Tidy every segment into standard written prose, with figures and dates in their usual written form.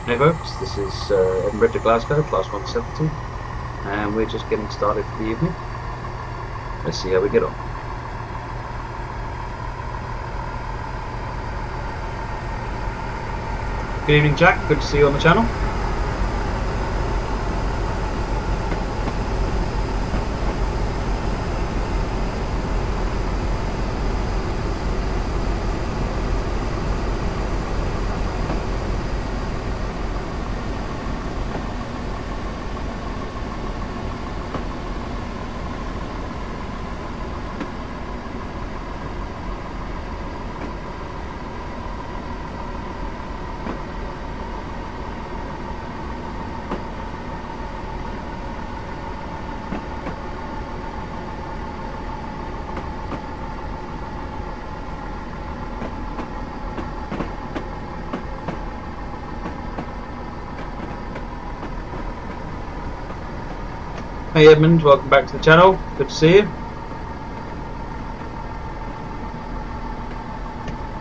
Hey folks, this is Edinburgh to Glasgow, class 170, and we're just getting started for the evening. Let's see how we get on. Good evening, Jack. Good to see you on the channel. Hey Edmund, welcome back to the channel. Good to see you.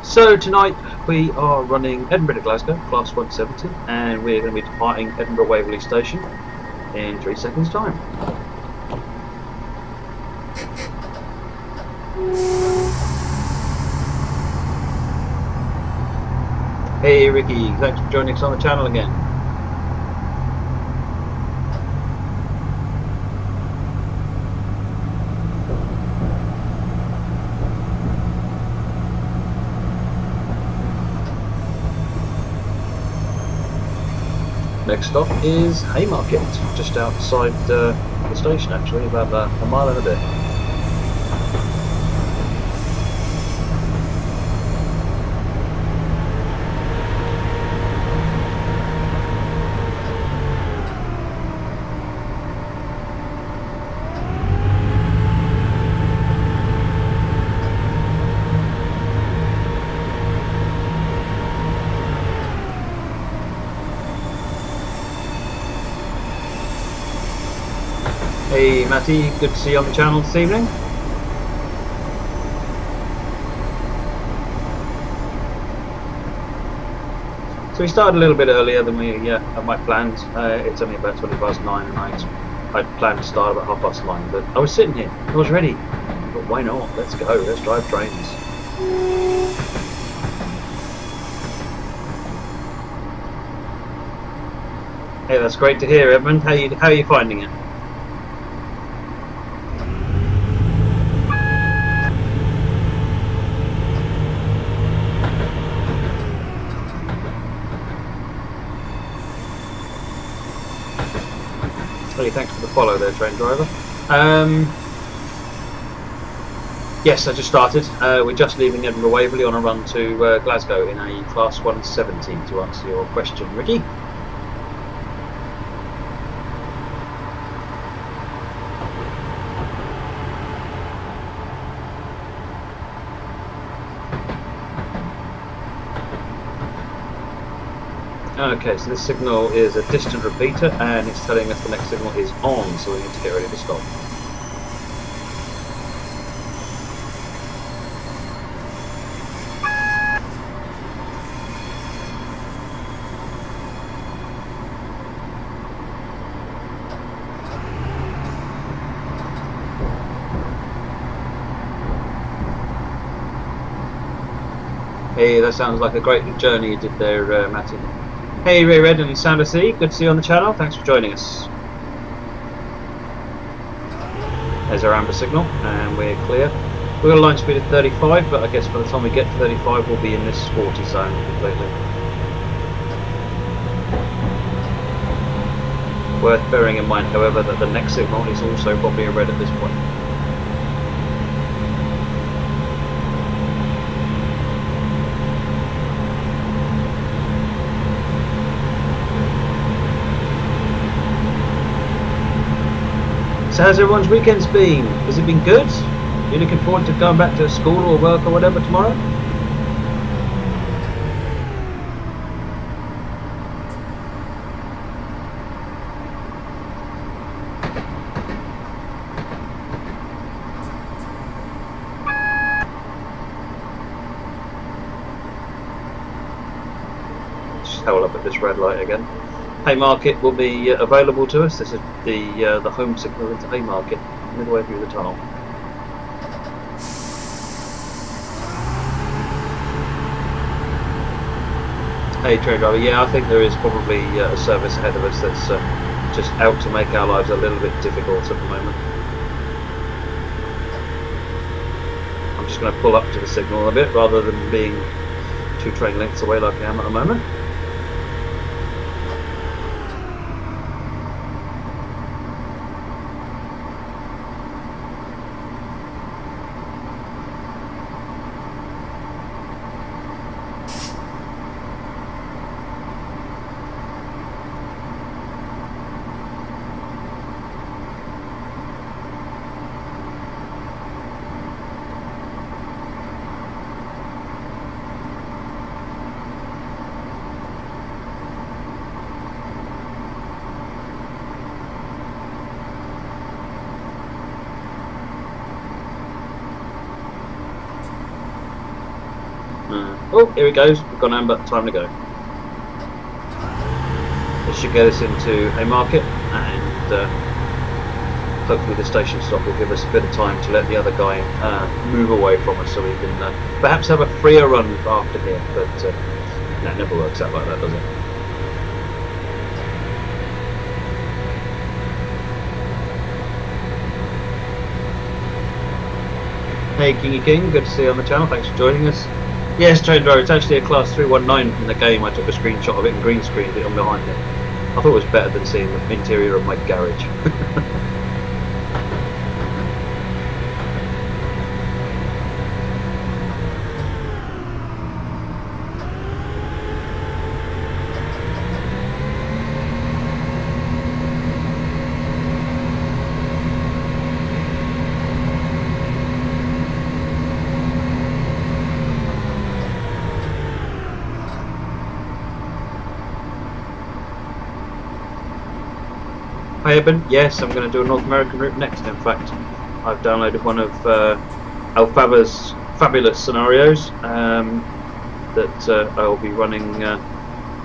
So tonight we are running Edinburgh to Glasgow, class 170, and we're going to be departing Edinburgh Waverley Station in 3 seconds time. Hey Ricky, thanks for joining us on the channel again. Next stop is Haymarket, just outside the station actually, about a mile and a bit. Hey Matty, good to see you on the channel this evening. So we started a little bit earlier than we had my plans. It's only about 20 past 9 and I'd planned to start about 9:30, but I was sitting here, I was ready. But why not? Let's go, let's drive trains. Hey, that's great to hear, Edmund. How are you finding it? Thanks for the follow there, train driver. Yes, I just started. We're just leaving Edinburgh Waverley on a run to Glasgow in a class 170 to answer your question, Ricky. Okay, so this signal is a distant repeater and it's telling us the next signal is on, so we need to get ready to stop. Hey, that sounds like a great journey you did there, Matty. Hey Ray Red and Sounder C, good to see you on the channel, thanks for joining us. There's our amber signal and we're clear. We've got a line speed of 35, but I guess by the time we get to 35 we'll be in this 40 zone completely. Worth bearing in mind however that the next signal is also probably a red at this point. So how's everyone's weekends been? Has it been good? You looking forward to going back to school or work or whatever tomorrow? held up at this red light again. Haymarket will be available to us. This is the home signal into Haymarket, midway through the tunnel. Hey train driver, yeah, I think there is probably a service ahead of us that's just out to make our lives a little bit difficult at the moment. I'm just going to pull up to the signal a bit rather than being 2 train lengths away like I am at the moment. Oh, here it goes. We've gone amber. Time to go. This should get us into Haymarket, and hopefully the station stop will give us a bit of time to let the other guy move away from us, so we can perhaps have a freer run after here. But no, it never works out like that, does it? Hey Kingy King, good to see you on the channel. Thanks for joining us. Yes, train driver, it's actually a class 319 in the game. I took a screenshot of it and green screened it on behind it. I thought it was better than seeing the interior of my garage. Hi Eben, yes, I'm going to do a North American route next. In fact, I've downloaded one of Alfaba's fabulous scenarios that I'll be running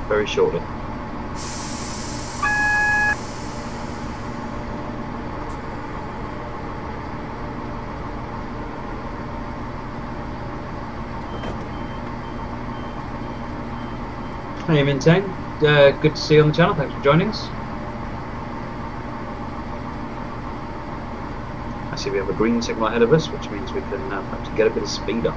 very shortly. Hey Mintang, good to see you on the channel. Thanks for joining us. I see we have a green signal ahead of us, which means we can perhaps get a bit of speed up.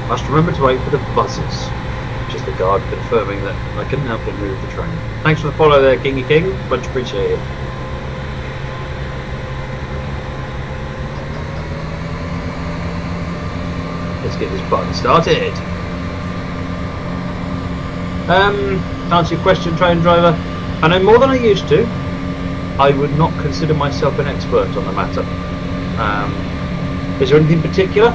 Must remember to wait for the buzzers, which is the guard confirming that I can now move the train. Thanks for the follow there, Kingy King. Much appreciated. Let's get this button started. To answer your question, train driver, I know more than I used to. I would not consider myself an expert on the matter. Is there anything particular?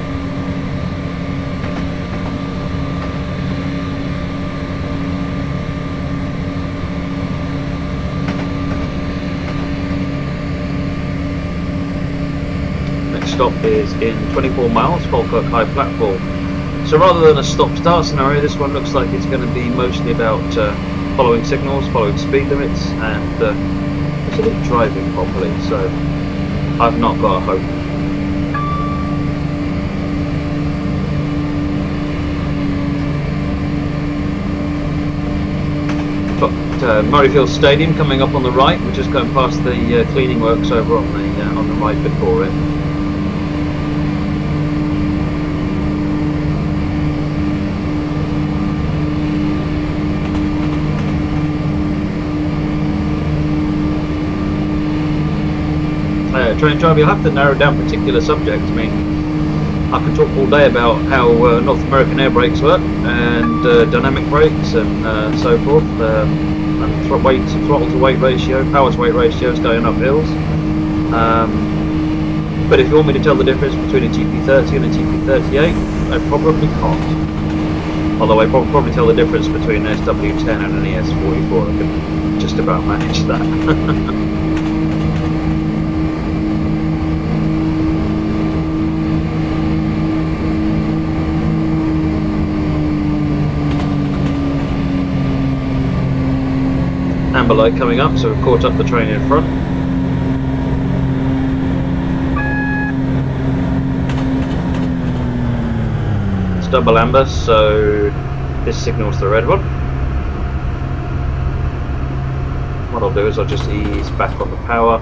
Stop is in 24 miles, Falkirk High Platform. So rather than a stop-start scenario, this one looks like it's going to be mostly about following signals, following speed limits, and sort of driving properly. So I've not got a hope. Got Murrayfield Stadium coming up on the right. We're just going past the cleaning works over on the right before it. Train driver, you'll have to narrow down particular subjects. I mean, I can talk all day about how North American air brakes work and dynamic brakes and so forth, and throttle to weight ratio, power to weight ratios going up hills. But if you want me to tell the difference between a GP30 and a GP38, I probably can't. Although I probably tell the difference between an SW10 and an ES44, I can just about manage that. Amber light coming up, so we've caught up the train in front. It's double amber, so this signals the red one. What I'll do is I'll just ease back on the power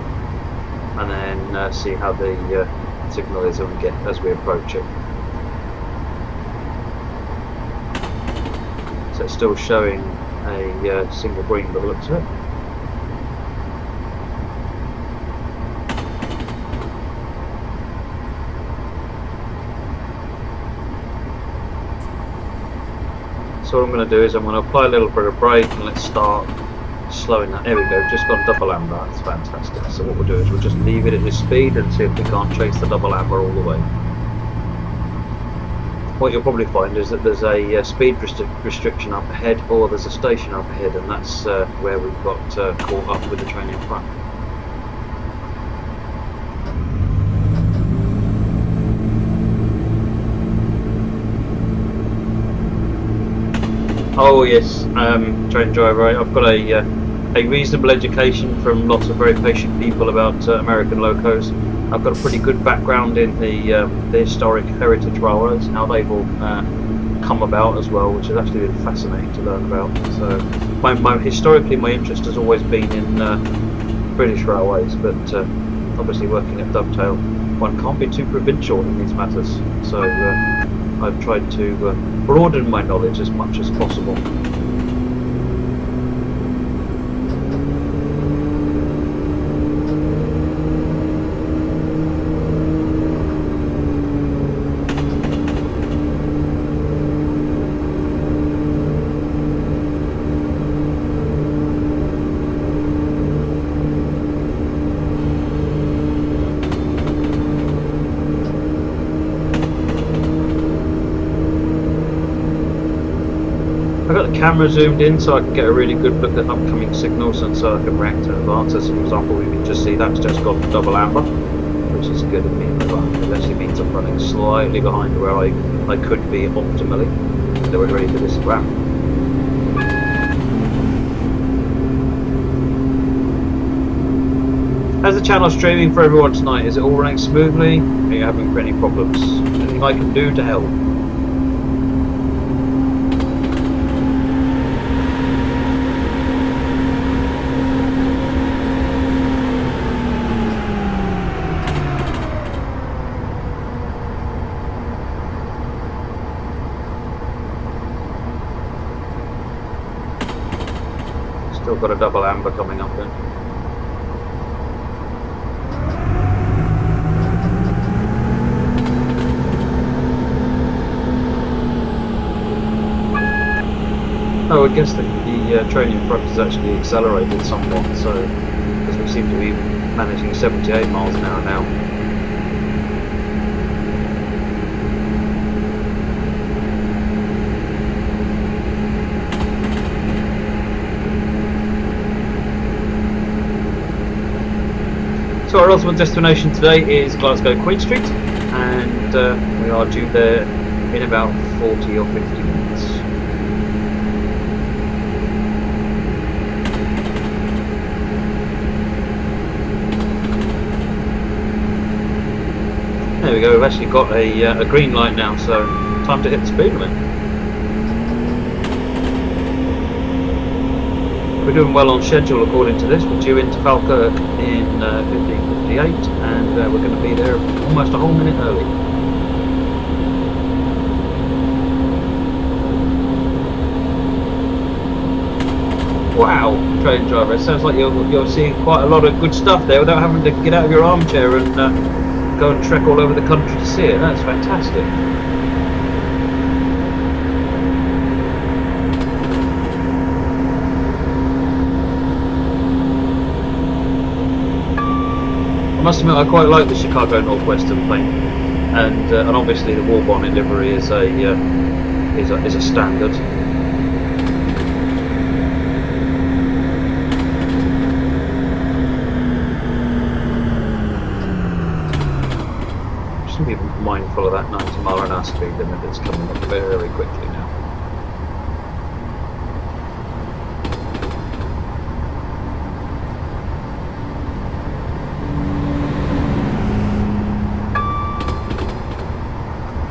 and then see how the signal is as we approach it. So it's still showing a single green by the looks of it. So what I'm going to do is I'm going to apply a little bit of brake and let's start slowing that. There we go, just gone double amber, that's fantastic. So what we'll do is we'll just leave it at this speed and see if we can't chase the double amber all the way. What you'll probably find is that there's a speed restriction up ahead, or there's a station up ahead, and that's where we've got caught up with the train in front. Oh yes, train driver, I've got a reasonable education from lots of very patient people about American locos. I've got a pretty good background in the historic heritage railroads, how they've all come about as well, which has actually been fascinating to learn about. So, historically my interest has always been in British railways, but obviously working at Dovetail, one can't be too provincial in these matters. So I've tried to broaden my knowledge as much as possible. I've got the camera zoomed in so I can get a really good look at upcoming signals and so I can react in advance. As for example, we can just see that's just gone double amber, which is good of me. It actually means I'm running slightly behind where I could be optimally. So we're ready for this wrap. How's the channel streaming for everyone tonight? Is it all running smoothly? Are you having any problems? Anything I can do to help? Still got a double amber coming up then. Oh, I guess the train in front has actually accelerated somewhat, so because we seem to be managing 78 miles an hour now. So our ultimate destination today is Glasgow Queen Street, and we are due there in about 40 or 50 minutes. There we go, we've actually got a green light now, so time to hit the speed limit. We're doing well on schedule according to this. We're due into Falkirk in 15:58 and we're going to be there almost a whole minute early. Wow, train driver, it sounds like you're seeing quite a lot of good stuff there without having to get out of your armchair and go and trek all over the country to see it. That's fantastic. I must admit, I quite like the Chicago Northwestern paint, and obviously the war bonnet livery is a standard. Just be mindful of that 90-mile-an-hour speed limit that's coming up very quickly now.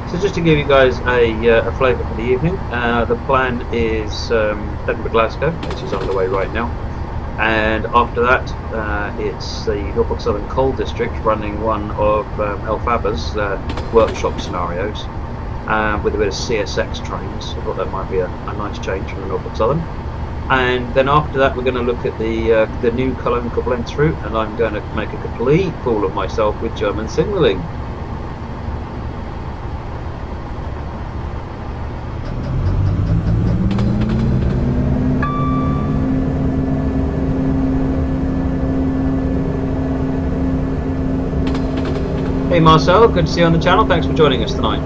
So just to give you guys a flavour for the evening, the plan is Edinburgh, Glasgow, which is underway right now, and after that it's the Norfolk Southern Coal District running one of El Faber's workshop scenarios with a bit of CSX trains. I thought that might be a nice change from the Norfolk Southern. And then after that we're going to look at the new Cologne-Koblenz route, and I'm going to make a complete fool of myself with German signalling. Hey Marcel, good to see you on the channel. Thanks for joining us tonight.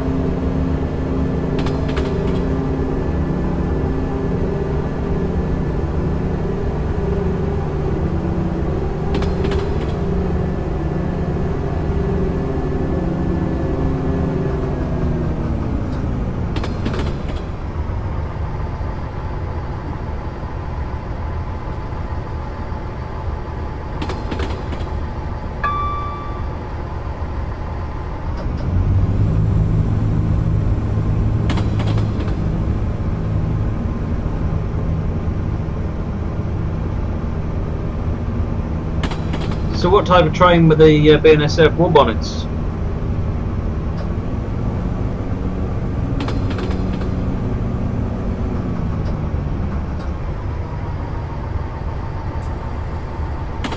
So what type of train were the BNSF war bonnets?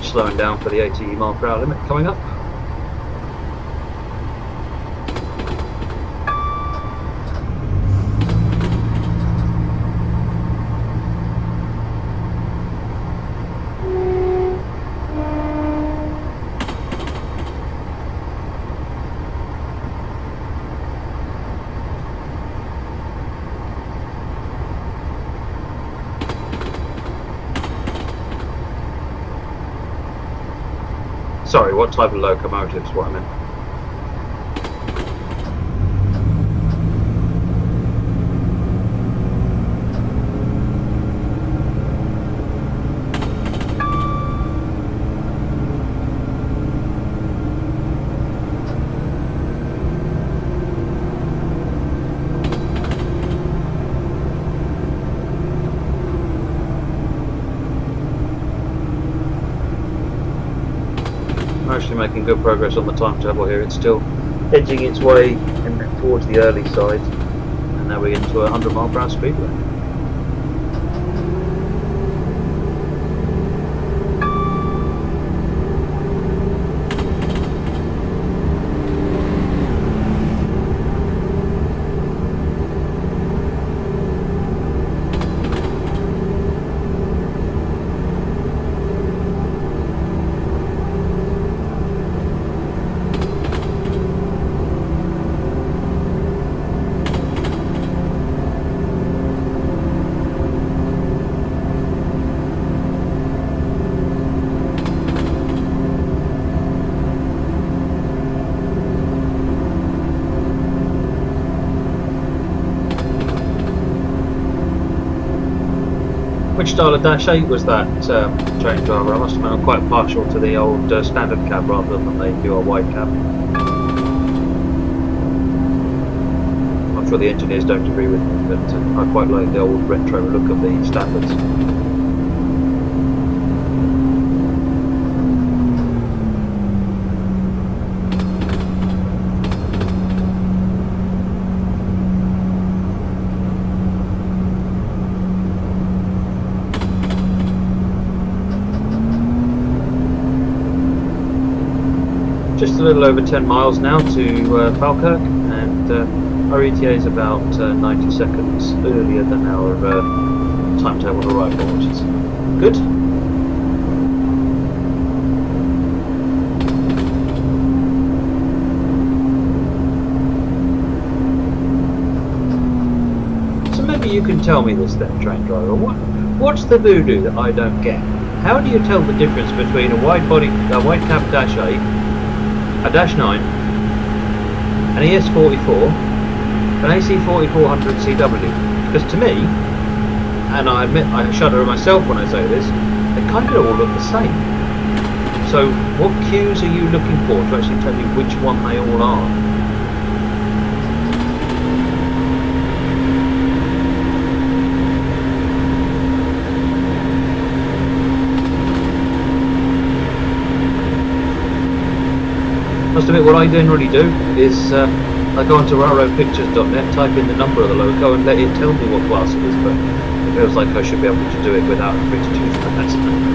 Slowing down for the 80-mile-per-hour limit coming up. Sorry, what type of locomotives? What I meant. Actually making good progress on the timetable here. It's still edging its way in towards the early side, and now we're into a 100-mile-per-hour speedway. Which style of Dash 8 was that, train driver? I must admit I'm quite partial to the old standard cab rather than the newer wide cab. I'm sure the engineers don't agree with me, but I quite like the old retro look of the standards. Just a little over 10 miles now to Falkirk, and our ETA is about 90 seconds earlier than our timetable arrival, which is good. So maybe you can tell me this then, train driver. What's the voodoo that I don't get? How do you tell the difference between a wide cab Dash 8, a Dash 9, an ES44, an AC4400 CW? Because to me, and I admit I shudder myself when I say this, they kind of all look the same. So what cues are you looking for to actually tell you which one they all are? Must admit, what I generally do is I go onto railroadpictures.net, type in the number of the loco and let it tell me what class it is, but it feels like I should be able to do it without having to do that.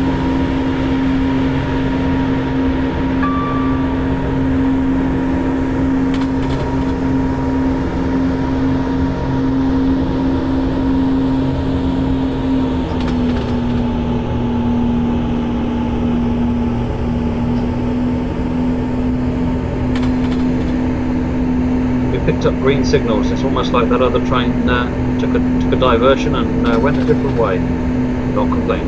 Picked up green signals. It's almost like that other train took a diversion and went a different way. Not complaining.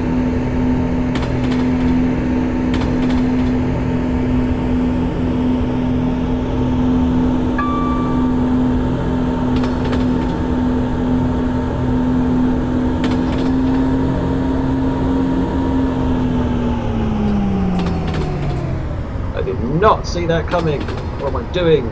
I did not see that coming. What am I doing?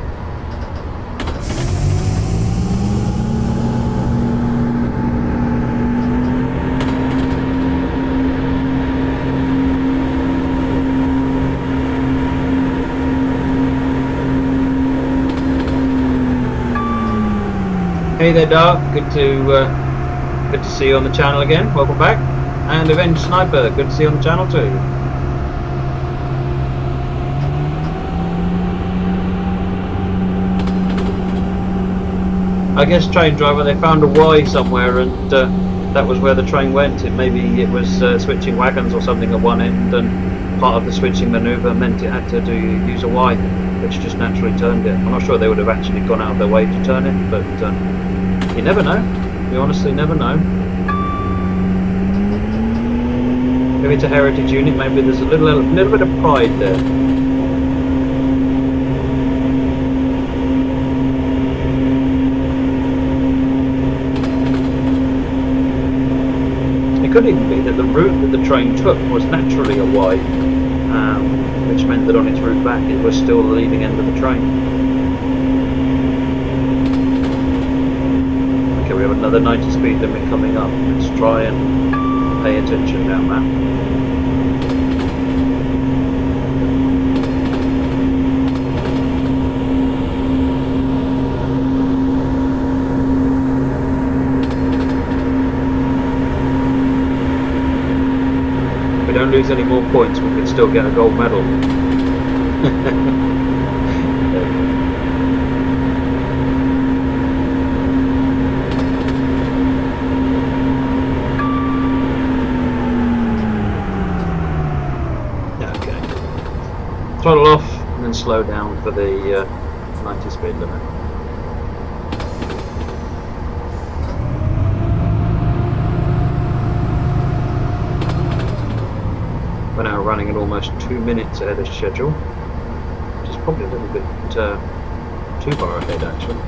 Hey there, Dark. Good to see you on the channel again. Welcome back. And Avenged Sniper. Good to see you on the channel too. I guess train driver. They found a Y somewhere, and that was where the train went. Maybe it was switching wagons or something at one end, and part of the switching manoeuvre meant it had to use a Y, which just naturally turned it. I'm not sure they would have actually gone out of their way to turn it, but. You never know. You honestly never know. Maybe it's a heritage unit. Maybe there's a little bit of pride there. It could even be that the route that the train took was naturally a Y, which meant that on its route back it was still the leading end of the train. We have another 90 speed limit coming up. Let's try and pay attention down that. If we don't lose any more points, we can still get a gold medal. Throttle off and then slow down for the 90 speed limit. We're now running at almost 2 minutes ahead of schedule, which is probably a little bit too far ahead actually.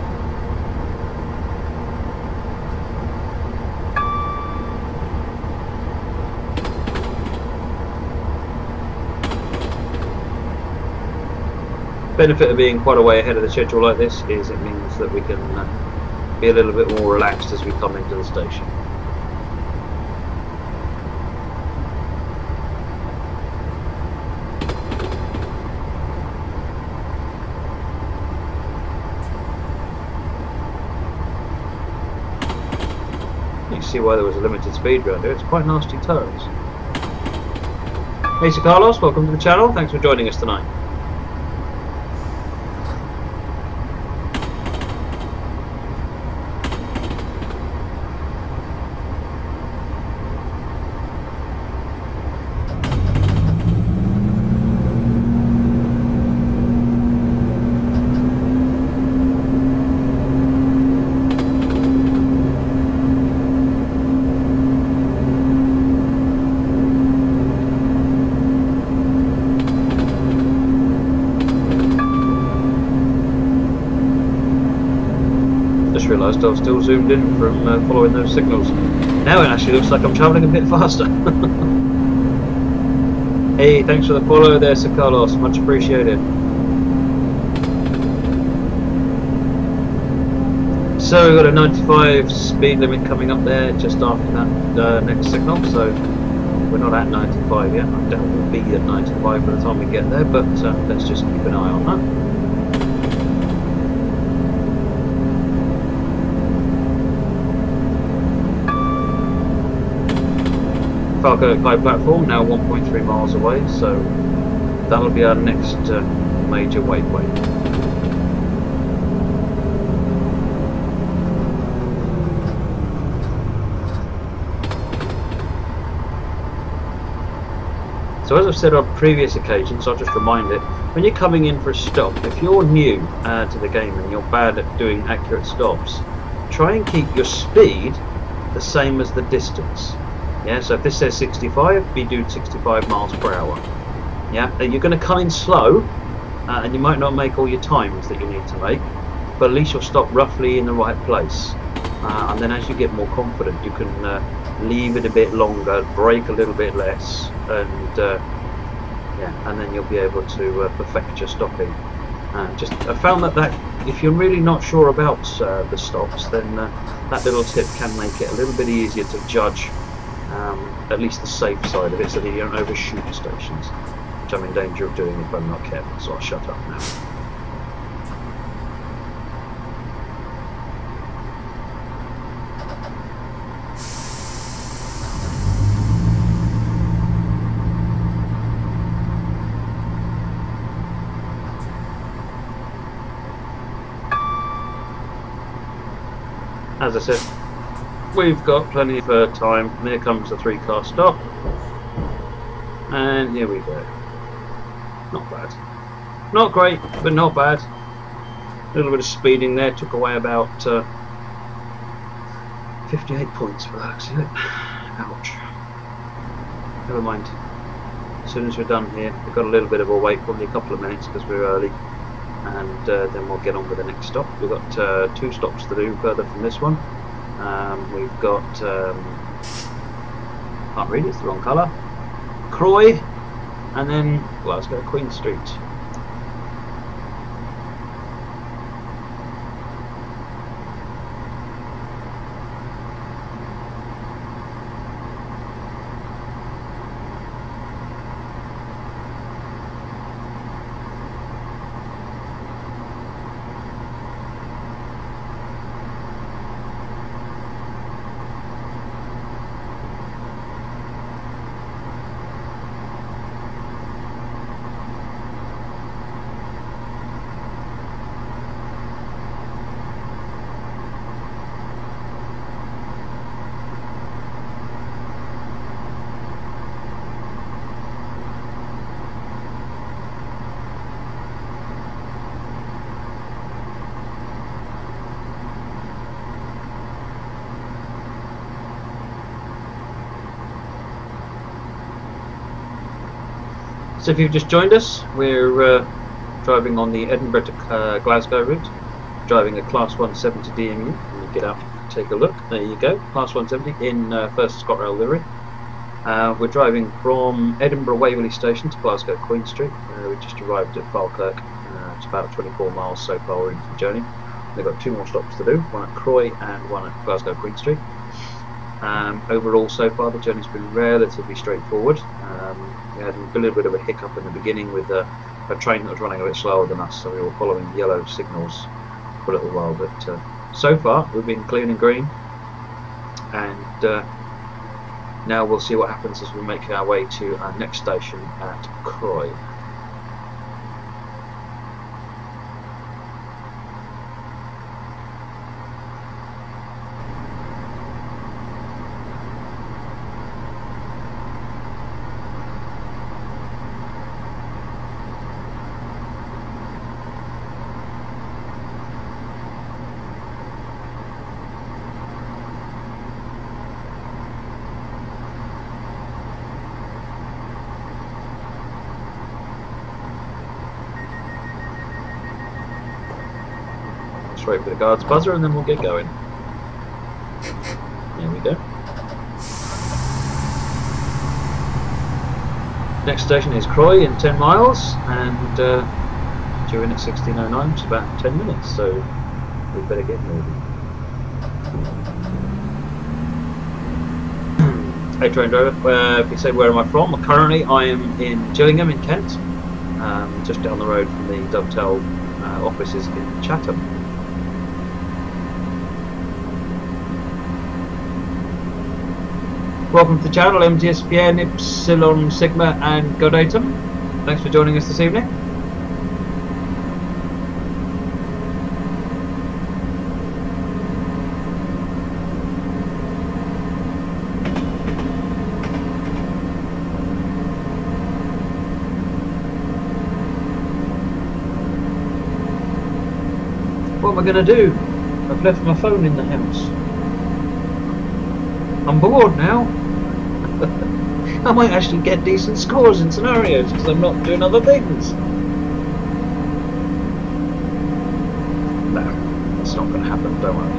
Benefit of being quite a way ahead of the schedule like this is it means that we can be a little bit more relaxed as we come into the station. You can see why there was a limited speed around here. It's quite nasty turns. Hey Sir Carlos, welcome to the channel. Thanks for joining us tonight. realised I was still zoomed in from following those signals. Now it actually looks like I'm travelling a bit faster. Hey, thanks for the follow there, Sir Carlos. Much appreciated. So we've got a 95 speed limit coming up there just after that next signal. So we're not at 95 yet. I doubt we'll be at 95 by the time we get there, but let's just keep an eye on that. Falkirk high platform, now 1.3 miles away, so that'll be our next major waypoint. So as I've said on previous occasions, I'll just remind it, when you're coming in for a stop, if you're new to the game and you're bad at doing accurate stops, try and keep your speed the same as the distance. Yeah, so if this says 65, be doing 65 miles per hour. Yeah, you're going to come in slow, and you might not make all your times that you need to make, but at least you'll stop roughly in the right place. And then as you get more confident, you can leave it a bit longer, brake a little bit less, and yeah, and then you'll be able to perfect your stopping. I found that if you're really not sure about the stops, then that little tip can make it a little bit easier to judge. At least the safe side of it, so that you don't overshoot the stations, which I'm in danger of doing if I'm not careful, so I'll shut up now. As I said, we've got plenty of time, and here comes the 3-car stop, and here we go. Not bad. Not great, but not bad. A little bit of speeding there, took away about 58 points for that accident. Ouch. Never mind. As soon as we're done here, we've got a little bit of a wait, probably a couple of minutes because we're early, and then we'll get on with the next stop. We've got 2 stops to do further from this one. We've got, can't read, it's the wrong colour, Croy, and then Glasgow Queen Street. So if you've just joined us, we're driving on the Edinburgh to Glasgow route, driving a Class 170 DMU. Let me get out and take a look. There you go, Class 170 in first ScotRail livery. We're driving from Edinburgh Waverley Station to Glasgow Queen Street. We just arrived at Falkirk. It's about 24 miles so far into the journey. We've got 2 more stops to do, one at Croy and one at Glasgow Queen Street. Overall, so far, the journey's been relatively straightforward. We had a little bit of a hiccup in the beginning with a train that was running a bit slower than us, so we were following yellow signals for a little while. But so far, we've been clean and green, and now we'll see what happens as we make our way to our next station at Croy. Just wait for the guard's buzzer and then we'll get going. There we go. Next station is Croy in 10 miles, and due in at 16:09, which is about 10 minutes, so we better get moving. Hey train driver, if you say where am I from? Well, currently I am in Gillingham in Kent, just down the road from the Dovetail offices in Chatham. Welcome to the channel, MTSPN, Ipsilon, Sigma and Godatum. Thanks for joining us this evening. What am I going to do? I've left my phone in the house. I'm bored now. I might actually get decent scores in scenarios because I'm not doing other things. No, that's not going to happen, don't worry.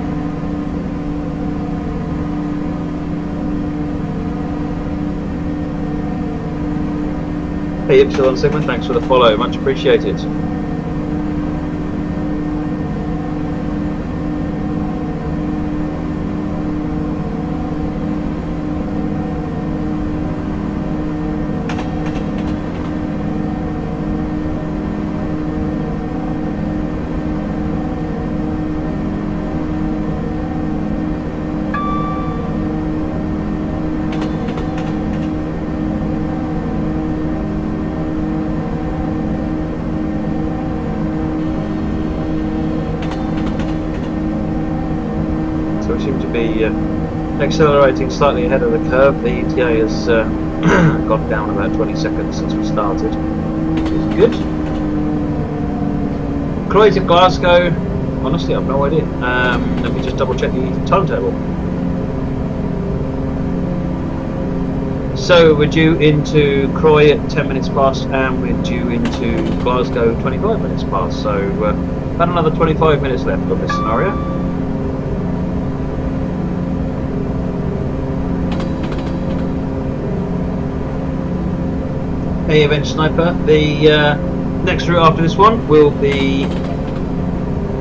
Hey Ipsilon Sigma, thanks for the follow, much appreciated. Accelerating slightly ahead of the curve. The ETA has gone down about 20 seconds since we started, which is good. Croy to Glasgow, honestly I've no idea. Let me just double check the timetable. So we're due into Croy at 10 minutes past and we're due into Glasgow 25 minutes past, so about another 25 minutes left on this scenario. Hey Event Sniper, the next route after this one will be,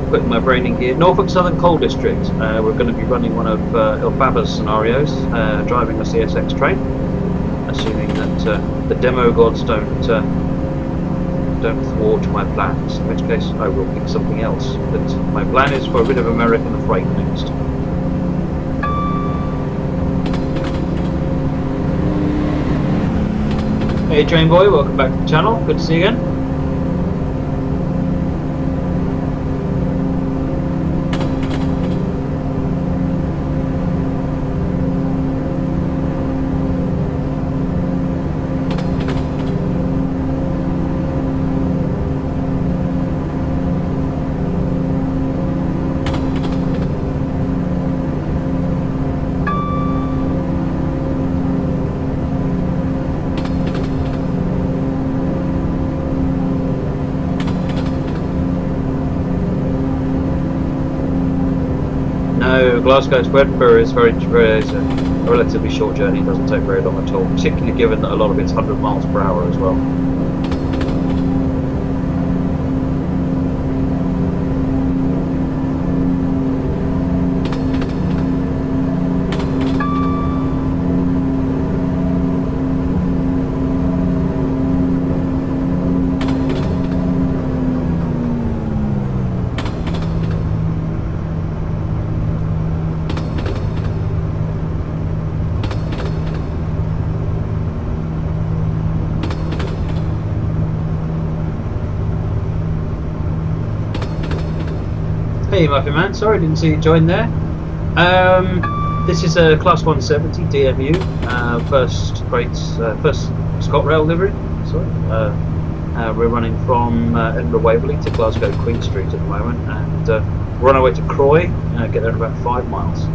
putting my brain in gear, Norfolk Southern Coal District. We're going to be running one of Elphaba's scenarios, driving a CSX train, assuming that the demo gods don't thwart my plans, in which case I will pick something else. But my plan is for a bit of American freight next. Hey Train Boy, welcome back to the channel, good to see you again. Glasgow to Edinburgh is a relatively short journey, it doesn't take very long at all, particularly given that a lot of it's 100 miles per hour as well. Hey Muffin Man, sorry I didn't see you join there. This is a Class 170 DMU, first ScotRail livery. Sorry. We're running from Edinburgh Waverley to Glasgow Queen Street at the moment, and we're on our way to Croy, get there in about 5 miles.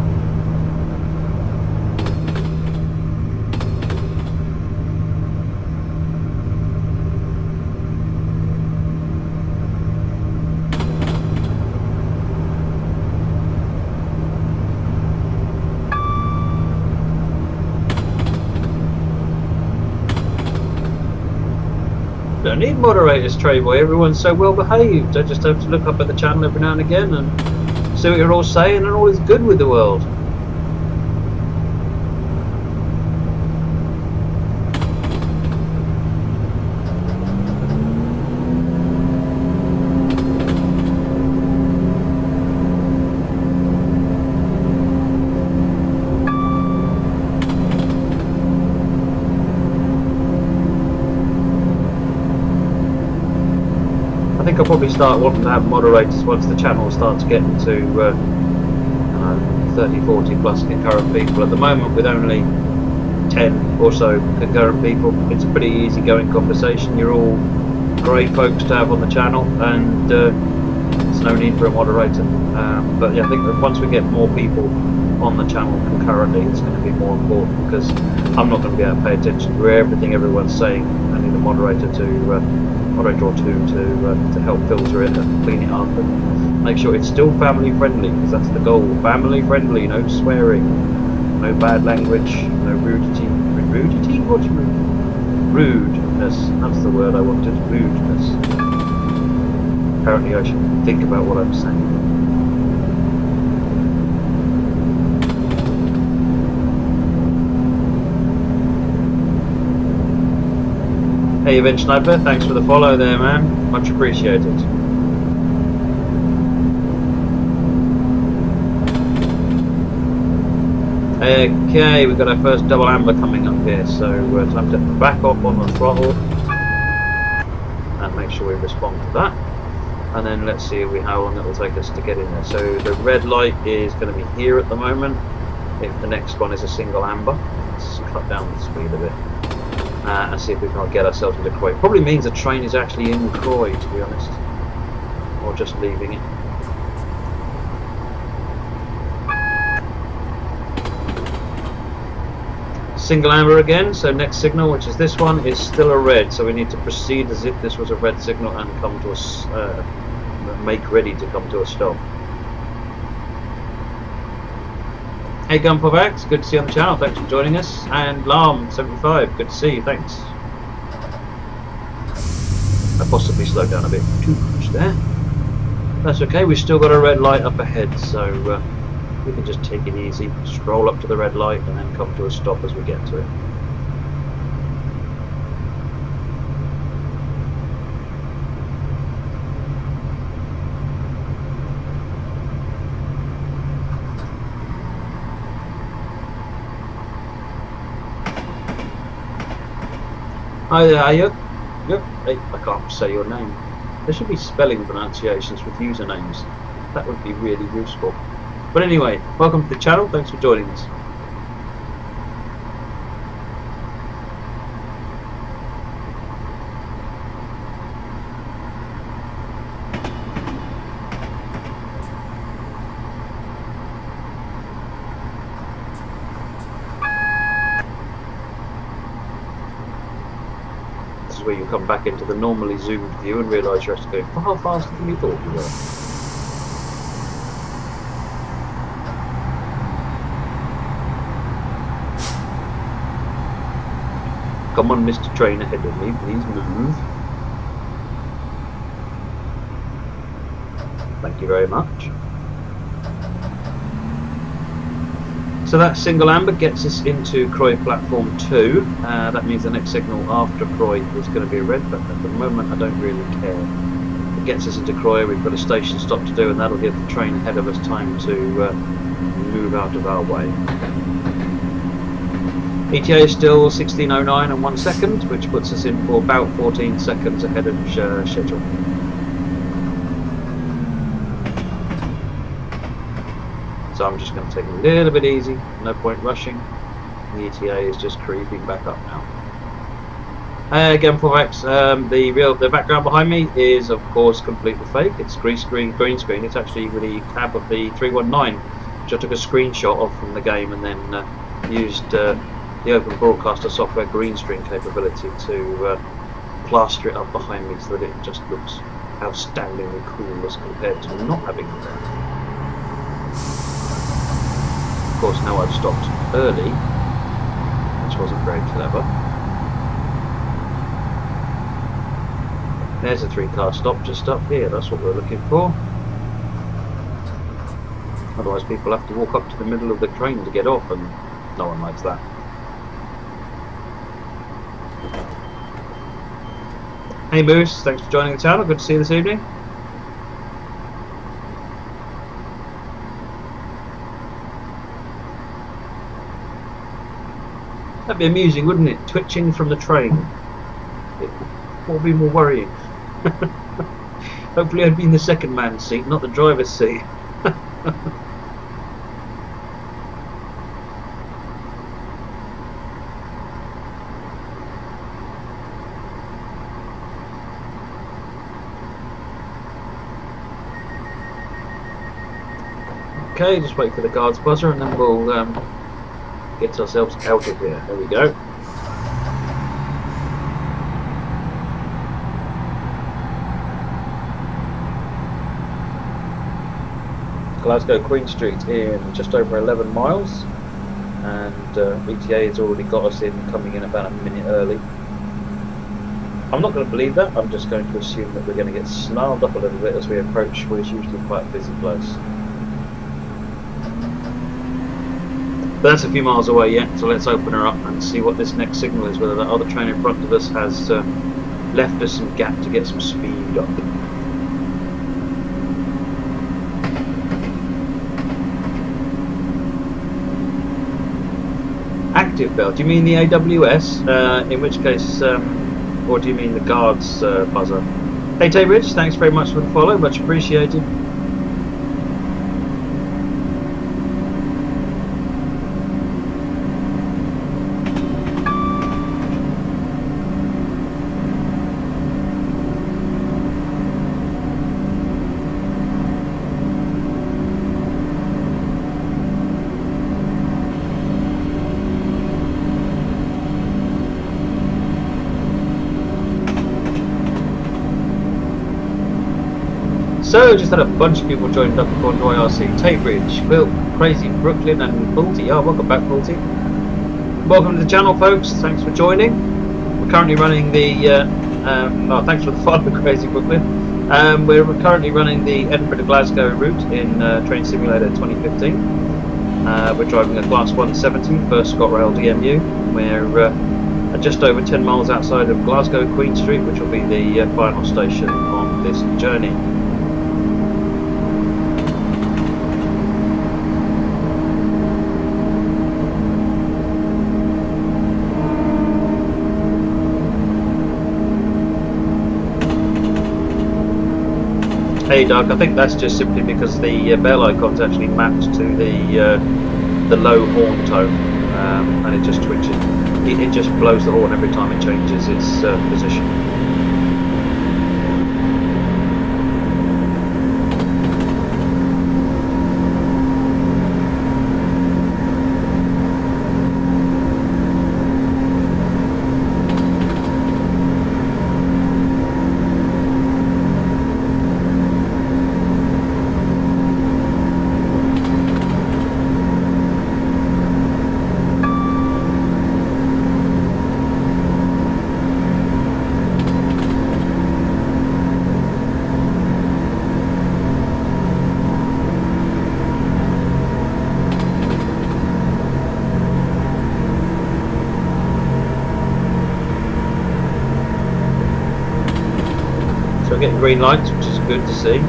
don't need moderators, Treyboy. Everyone's so well behaved. I just have to look up at the channel every now and again and see what you're all saying, and all is good with the world. I think I'll probably start wanting to have moderators once the channel starts getting to 30, 40 plus concurrent people. At the moment, with only 10 or so concurrent people, it's a pretty easy going conversation. You're all great folks to have on the channel, and there's no need for a moderator. But yeah, I think that once we get more people on the channel concurrently, it's going to be more important, because I'm not going to be able to pay attention to everything everyone's saying. I need a moderator or two to help filter it and clean it up and make sure it's still family friendly, because that's the goal. Family friendly, no swearing, no bad language, no rudity. What's rude? Rudeness. That's the word I wanted. Rudeness. Apparently I should think about what I'm saying. Hey Event Sniper, thanks for the follow there, man. Much appreciated. Okay, we've got our first double amber coming up here, so time to back up on the throttle and make sure we respond to that. And then let's see how long it will take us to get in there. So the red light is going to be here at the moment. If the next one is a single amber, let's cut down the speed a bit. And see if we can get ourselves into Croy. Probably means the train is actually in Croy, to be honest, or just leaving it. Single amber again, so next signal, which is this one, is still a red, so we need to proceed as if this was a red signal and come to us, make ready to come to a stop. Hey Gunpavax, good to see you on the channel, thanks for joining us. And Lam75, good to see you, thanks. I possibly slowed down a bit too much there. That's okay, we've still got a red light up ahead, so we can just take it easy, stroll up to the red light and then come to a stop as we get to it. Hi there, Ayuk. Yep. Hey, I can't say your name. There should be spelling pronunciations with usernames. That would be really useful. But anyway, welcome to the channel. Thanks for joining us. Where you come back into the normally zoomed view and realise you're actually going far faster than you thought you were. Come on, Mr. Train ahead of me, please move. Thank you very much. So that single amber gets us into Croy platform 2. That means the next signal after Croy is going to be red, but at the moment I don't really care. It gets us into Croy, we've got a station stop to do, and that'll give the train ahead of us time to move out of our way. ETA is still 16:09 and 1 second, which puts us in for about 14 seconds ahead of schedule. So I'm just going to take it a little bit easy, no point rushing. The ETA is just creeping back up now. Again, for X, the background behind me is of course completely fake. It's green screen. It's actually the cab of the 319, which I took a screenshot of from the game and then used the Open Broadcaster software green screen capability to plaster it up behind me so that it just looks outstandingly cool as compared to not having it there. Of course, now I've stopped early, which wasn't very clever. There's a 3-car stop just up here. That's what we're looking for. Otherwise people have to walk up to the middle of the train to get off, and no one likes that. Hey Moose, thanks for joining the channel. Good to see you this evening. That'd be amusing, wouldn't it? Twitching from the train. What would be more worrying? Hopefully I'd be in the second man's seat, not the driver's seat. Okay, just wait for the guard's buzzer and then we'll get ourselves out of here. There we go. Glasgow Queen Street in just over 11 miles, and ETA has already got us in, coming in about a minute early. I'm not going to believe that. I'm just going to assume that we're going to get snarled up a little bit as we approach what is usually quite a busy place. But that's a few miles away yet, so let's open her up and see what this next signal is, whether that other train in front of us has left us some gap to get some speed up. Active bell, do you mean the AWS? In which case, or do you mean the guard's buzzer? Hey Taybridge, thanks very much for the follow, much appreciated. So, just had a bunch of people joined up on YRC. Taybridge, Will, Crazy, Brooklyn and Balti. Oh, welcome back, Balti. Welcome to the channel, folks. Thanks for joining. We're currently running the... oh, thanks for the follow, Crazy Brooklyn. We're currently running the Edinburgh to Glasgow route in Train Simulator 2015. We're driving a Class 170 for ScotRail DMU. We're just over 10 miles outside of Glasgow Queen Street, which will be the final station on this journey. Hey Doug, I think that's just simply because the bell icon's actually mapped to the low horn tone, and it just twitches. It just blows the horn every time it changes its position. So getting green lights, which is good to see.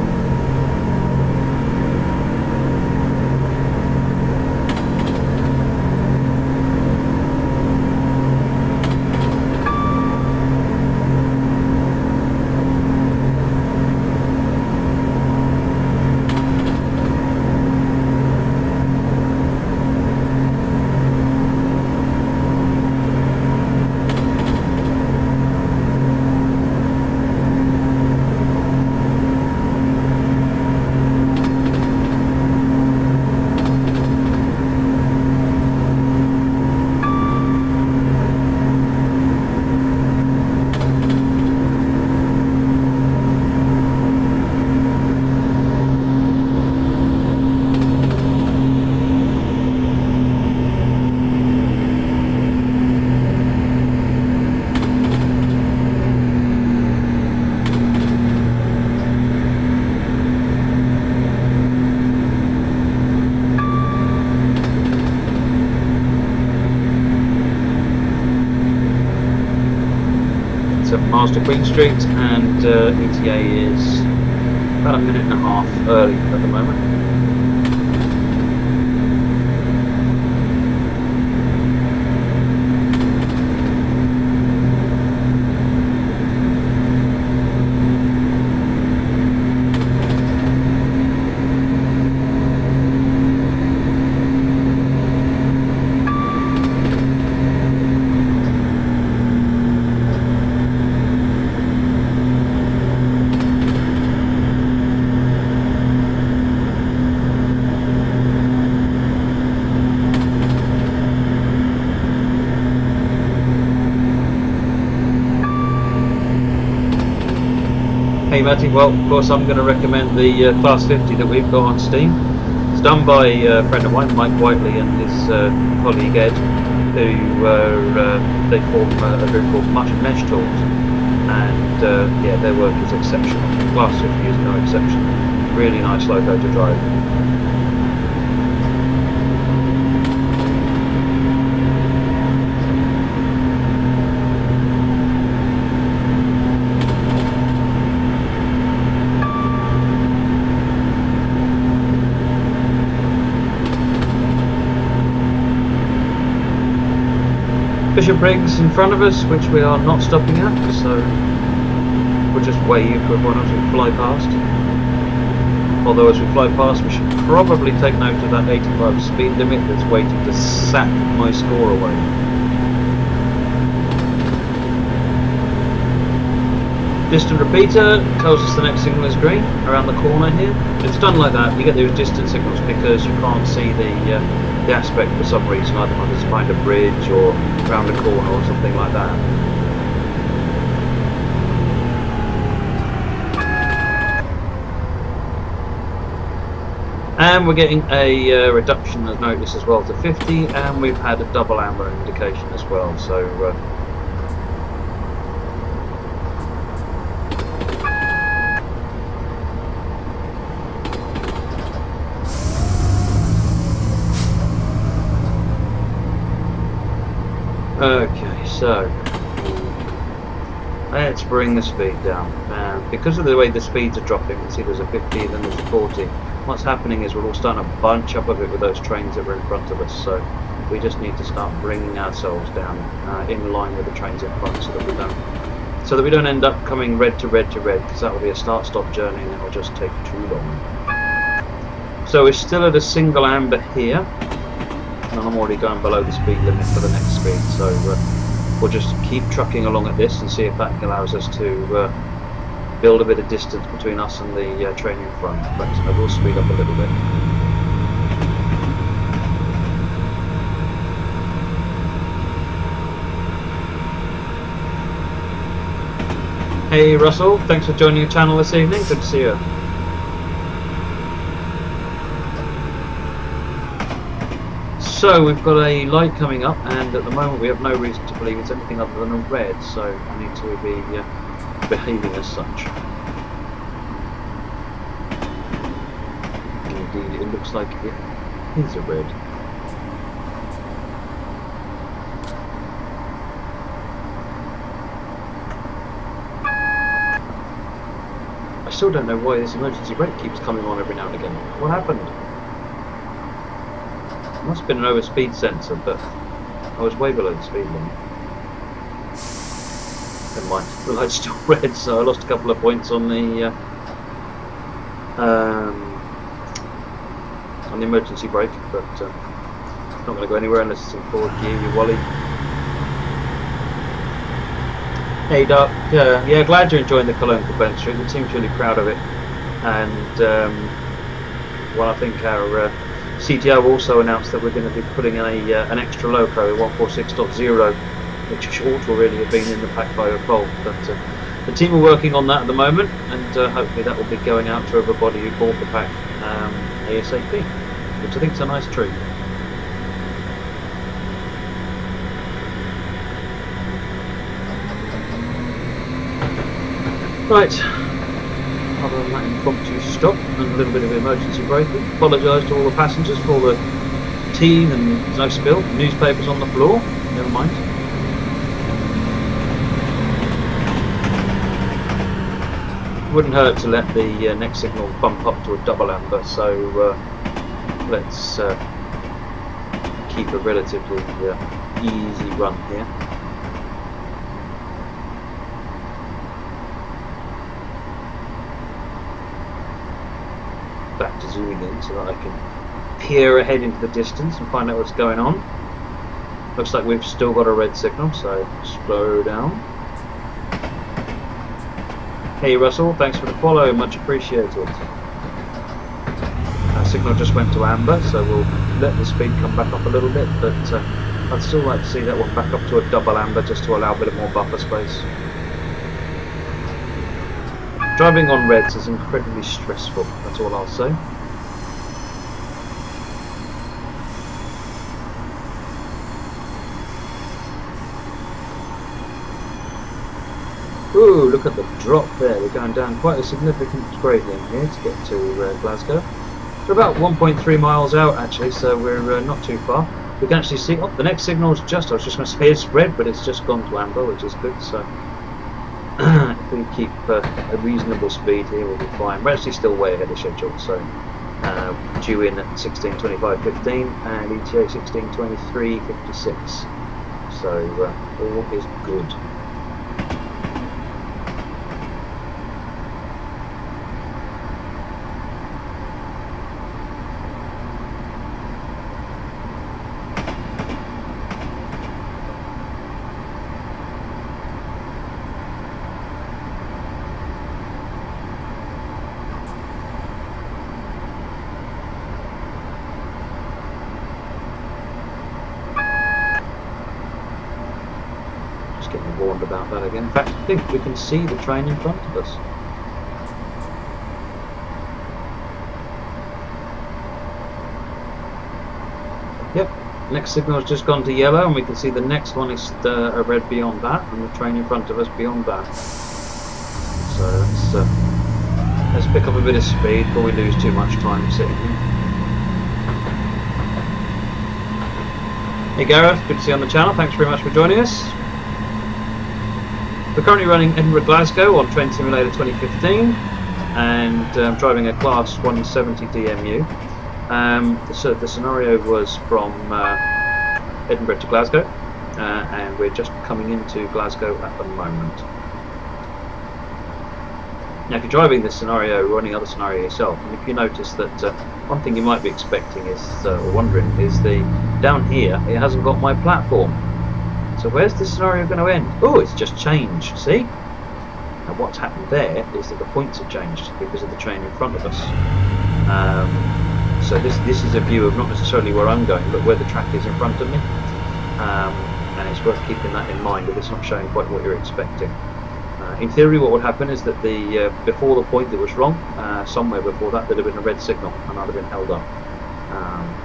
7 miles to Queen Street, and ETA is about a minute and a half early at the moment. Hey Matty, well of course I'm going to recommend the Class 50 that we've got on Steam. It's done by a friend of mine, Mike Whiteley, and his colleague Ed, who they form a group called Mesh Tools, and yeah, their work is exceptional. Class 50 is no exception. Really nice loco to drive. Briggs in front of us, which we are not stopping at, so we'll just wave for everyone as we fly past. Although as we fly past we should probably take note of that 85 speed limit that's waiting to sap my score away. Distant repeater tells us the next signal is green around the corner here. It's done like that. You get those distant signals because you can't see the aspect for some reason, either when it's behind a bridge or around a corner or something like that. And we're getting a reduction of notice as well to 50, and we've had a double amber indication as well, so okay, so let's bring the speed down. Because of the way the speeds are dropping, you can see there's a 50, then there's a 40. What's happening is we're all starting to bunch up a bit with those trains that are in front of us, so we just need to start bringing ourselves down in line with the trains in front, so that we don't end up coming red to red to red, because that will be a start-stop journey and it will just take too long. So we're still at a single amber here. And I'm already going below the speed limit for the next speed, so we'll just keep trucking along at this and see if that allows us to build a bit of distance between us and the train in front. But I will speed up a little bit. Hey Russell, thanks for joining the channel this evening, good to see you. So we've got a light coming up, and at the moment we have no reason to believe it's anything other than a red, so I need to be behaving as such. Indeed, it looks like it is a red. I still don't know why this emergency brake keeps coming on every now and again. What happened? Must have been an overspeed sensor, but I was way below the speed limit. Never mind, the light's still red, so I lost a couple of points on the emergency brake, but it's not going to go anywhere unless it's in forward gear, you wally. Hey Doc, yeah, glad you're enjoying the Cologne Queen Street. The team's really proud of it, and well, I think our CTO also announced that we're going to be putting in an extra loco, 146.0, which ought to really have been in the pack by default, but the team are working on that at the moment, and hopefully that will be going out to everybody who bought the pack ASAP, which I think is a nice treat. Right. Other than that impromptu stop and a little bit of emergency braking. Apologise to all the passengers for all the tea and no spill, newspapers on the floor, never mind. Wouldn't hurt to let the next signal bump up to a double amber, so let's keep a relatively easy run here. Back to zooming in so that I can peer ahead into the distance and find out what's going on. Looks like we've still got a red signal, so slow down. Hey Russell, thanks for the follow, much appreciated. Our signal just went to amber, so we'll let the speed come back up a little bit, but I'd still like to see that one back up to a double amber just to allow a bit more buffer space. Driving on reds is incredibly stressful, that's all I'll say. Ooh, look at the drop there. We're going down quite a significant gradient here to get to Glasgow. We're about 1.3 miles out actually, so we're not too far. We can actually see, oh, the next signal is just, I was just going to say it's red, but it's just gone to amber, which is good. So if we keep a reasonable speed here, we'll be fine. We're actually still way ahead of schedule, so due in at 16:25:15 and ETA 16:23:56. So all is good. Getting warned about that again. In fact, I think we can see the train in front of us. Yep, next signal has just gone to yellow, and we can see the next one is a red beyond that, and the train in front of us beyond that. So let's pick up a bit of speed before we lose too much time sitting here. Hey Gareth, good to see you on the channel. Thanks very much for joining us. We're currently running Edinburgh Glasgow on Train Simulator 2015 and driving a Class 170 DMU. So the scenario was from Edinburgh to Glasgow and we're just coming into Glasgow at the moment. Now if you're driving this scenario or any other scenario yourself, and if you notice that one thing you might be expecting is, or wondering, is down here it hasn't got my platform. So where's this scenario going to end? Oh, it's just changed, see? And what's happened there is that the points have changed because of the train in front of us. So this is a view of not necessarily where I'm going, but where the track is in front of me. And it's worth keeping that in mind if it's not showing quite what you're expecting. In theory, what would happen is that before the point that was wrong, somewhere before that, there'd have been a red signal and I'd have been held up.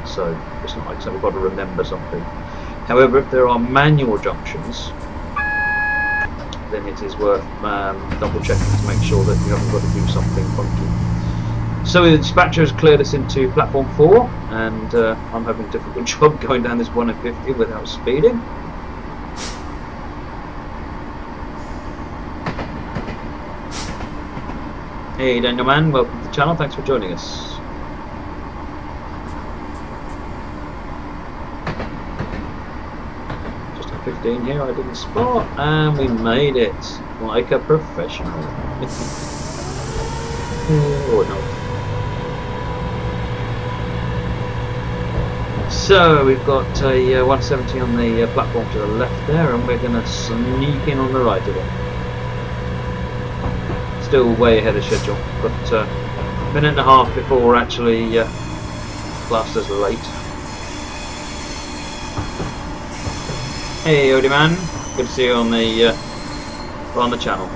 So it's not like so we've got to remember something. However, if there are manual junctions, then it is worth double checking to make sure that you haven't got to do something funky. So the dispatcher has cleared us into platform 4, and I'm having a difficult job going down this 150 without speeding. Hey Daniel Man, welcome to the channel, thanks for joining us. Just a 15 here, I didn't spot, and we made it like a professional. Or not. So we've got a 170 on the platform to the left there, and we're going to sneak in on the right of it. Still way ahead of schedule, but a minute and a half before we're actually classed as late. Hey Odie Man, good to see you on the channel.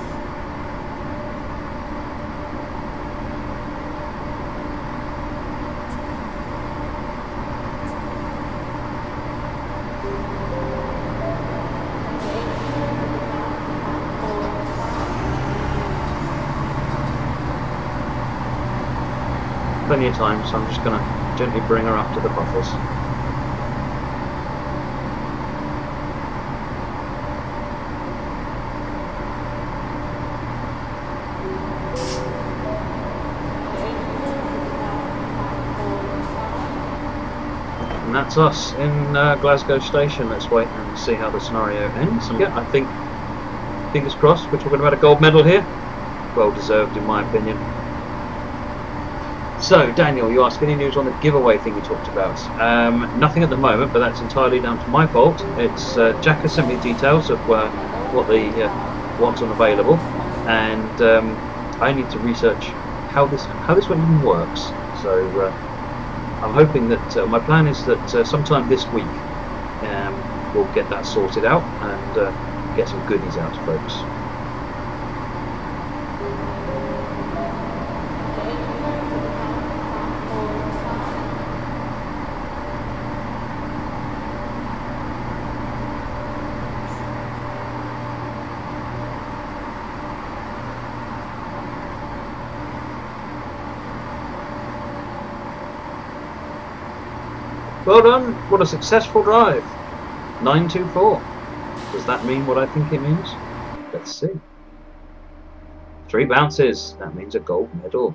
Plenty of time, so I'm just going to gently bring her up to the buffers. that's us in Glasgow station. Let's wait and see how the scenario ends. And yeah, I think, fingers crossed, we're talking about a gold medal here. Well deserved in my opinion. So Daniel, you asked any news on the giveaway thing you talked about. Nothing at the moment, but that's entirely down to my fault. It's Jack has sent me details of what the what's on available, and I need to research how this one even works. So I'm hoping that my plan is that sometime this week we'll get that sorted out and get some goodies out to folks. Well done, what a successful drive. 924. Does that mean what I think it means? Let's see. 3 bounces, that means a gold medal.